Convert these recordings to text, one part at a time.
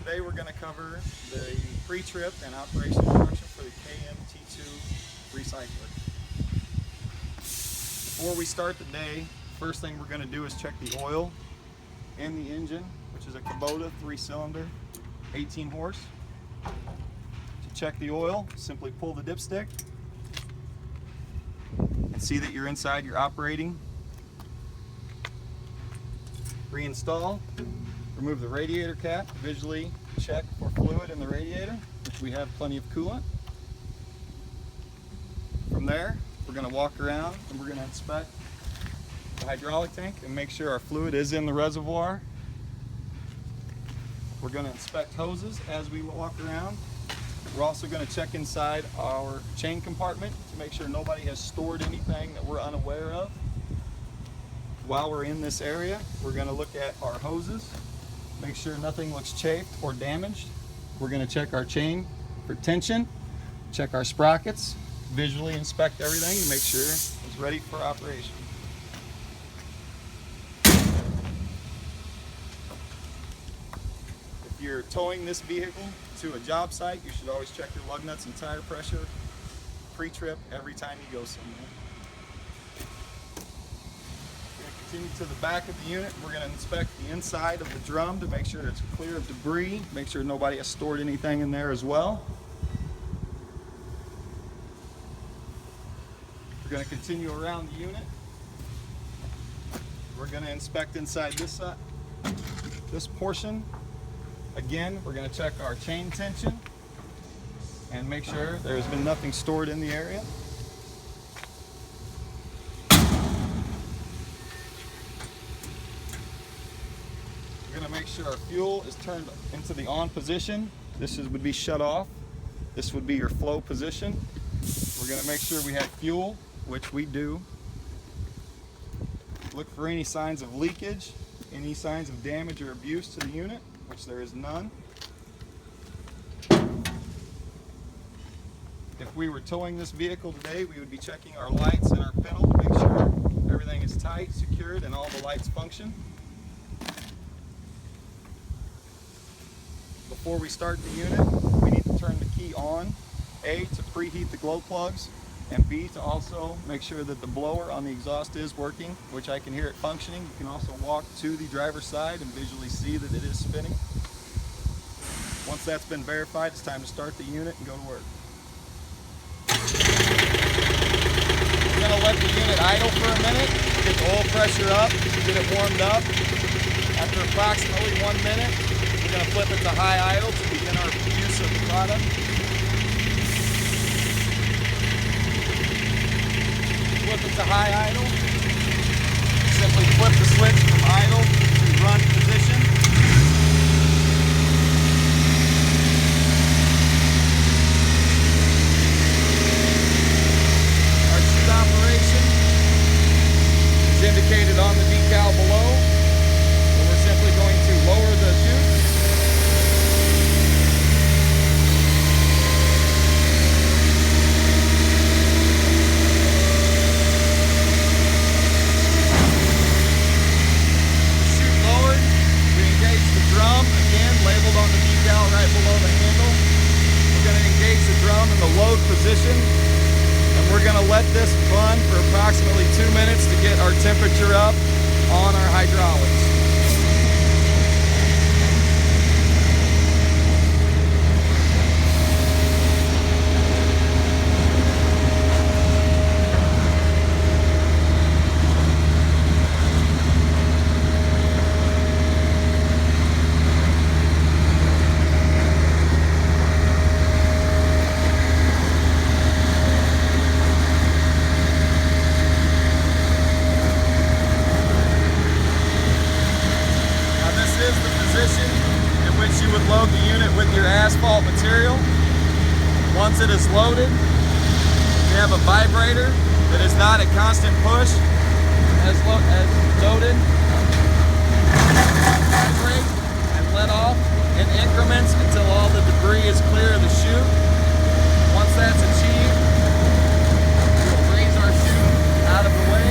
Today we're going to cover the pre-trip and operation instruction for the KM T-2 Recycler. Before we start the day, first thing we're going to do is check the oil in the engine, which is a Kubota 3-cylinder, 18 horse. To check the oil, simply pull the dipstick and see that you're inside your operating. Reinstall. Remove the radiator cap, visually check for fluid in the radiator, which we have plenty of coolant. From there, we're going to walk around and we're going to inspect the hydraulic tank and make sure our fluid is in the reservoir. We're going to inspect hoses as we walk around. We're also going to check inside our chain compartment to make sure nobody has stored anything that we're unaware of. While we're in this area, we're going to look at our hoses. Make sure nothing looks chafed or damaged. We're going to check our chain for tension, check our sprockets, visually inspect everything to make sure it's ready for operation. If you're towing this vehicle to a job site, you should always check your lug nuts and tire pressure pre-trip every time you go somewhere. Continue to the back of the unit. We're going to inspect the inside of the drum to make sure it's clear of debris, make sure nobody has stored anything in there as well. We're going to continue around the unit. We're going to inspect inside this portion. Again, we're going to check our chain tension and make sure there's been nothing stored in the area. We're going to make sure our fuel is turned into the on position. This would be shut off. This would be your flow position. We're going to make sure we have fuel, which we do. Look for any signs of leakage, any signs of damage or abuse to the unit, which there is none. If we were towing this vehicle today, we would be checking our lights and our pedal to make sure everything is tight, secured, and all the lights function. Before we start the unit, we need to turn the key on, A, to preheat the glow plugs, and B, to also make sure that the blower on the exhaust is working, which I can hear it functioning. You can also walk to the driver's side and visually see that it is spinning. Once that's been verified, it's time to start the unit and go to work. We're going to let the unit idle for a minute, get the oil pressure up, get it warmed up. After approximately 1 minute, we're going to flip it to high idle to begin our use of the product. Flip it to high idle. Simply flip the switch from idle to run position. Our chute operation is indicated on the decal below. So we're simply going to lower the chute. Labeled on the decal right below the handle. We're going to engage the drum in the load position, and we're going to let this run for approximately 2 minutes to get our temperature up on our hydraulics. In which you would load the unit with your asphalt material. Once it is loaded, we have a vibrator that is not at constant push. As loaded, vibrate and let off in increments until all the debris is clear of the chute. Once that's achieved, we'll raise our chute out of the way.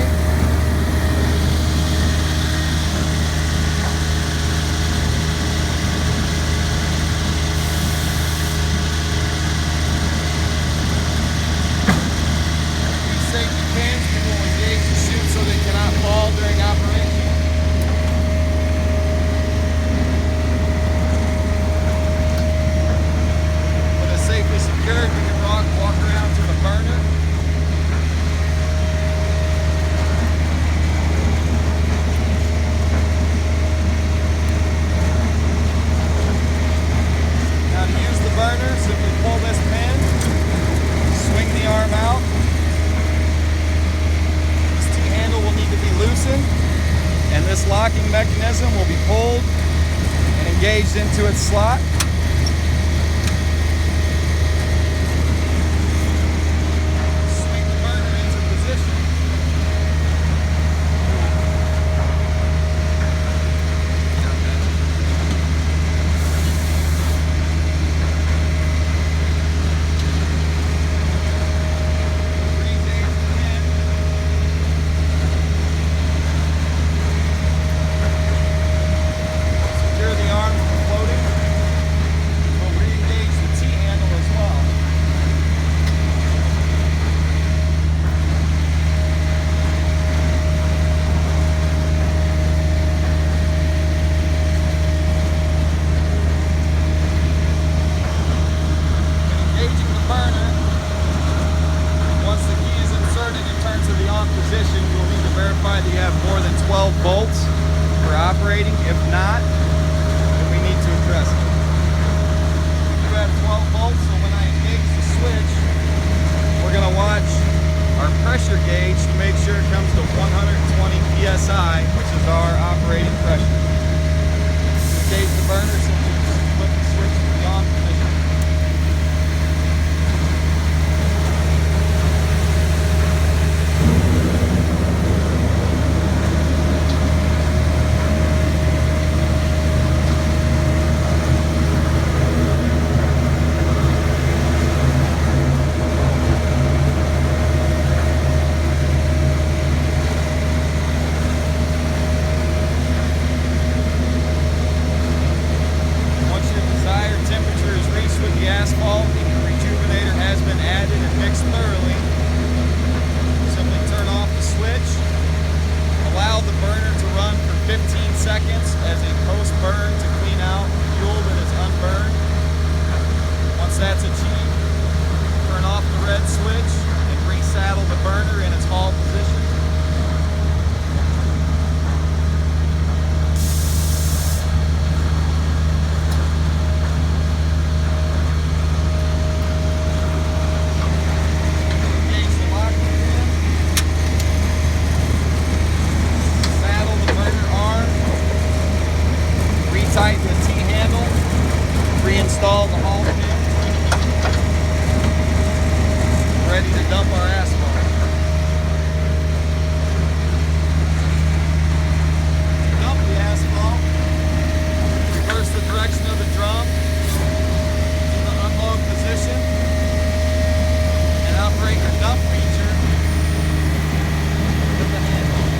engaged into its slot. Swing the burner into position. Position, you'll need to verify that you have more than 12 volts for operating. If not, then we need to address it. We do have 12 volts, so when I engage the switch, we're going to watch our pressure gauge to make sure it comes to 120 psi, which is our operating pressure. Engage the burner, so we flip the switch to the on position. Asphalt, the rejuvenator has been added and mixed thoroughly. Simply turn off the switch. Allow the burner to run for 15 seconds as a post-burn to clean out fuel that is unburned. Once that's achieved, turn off the red switch and resaddle the burner in its haul position. Tighten the T-handle, reinstall the haul pin, ready to dump our asphalt. To dump the asphalt, reverse the direction of the drum to the unload position and operate your dump feature with the handle.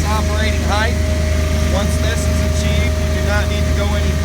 Operating height. Once this is achieved, you do not need to go any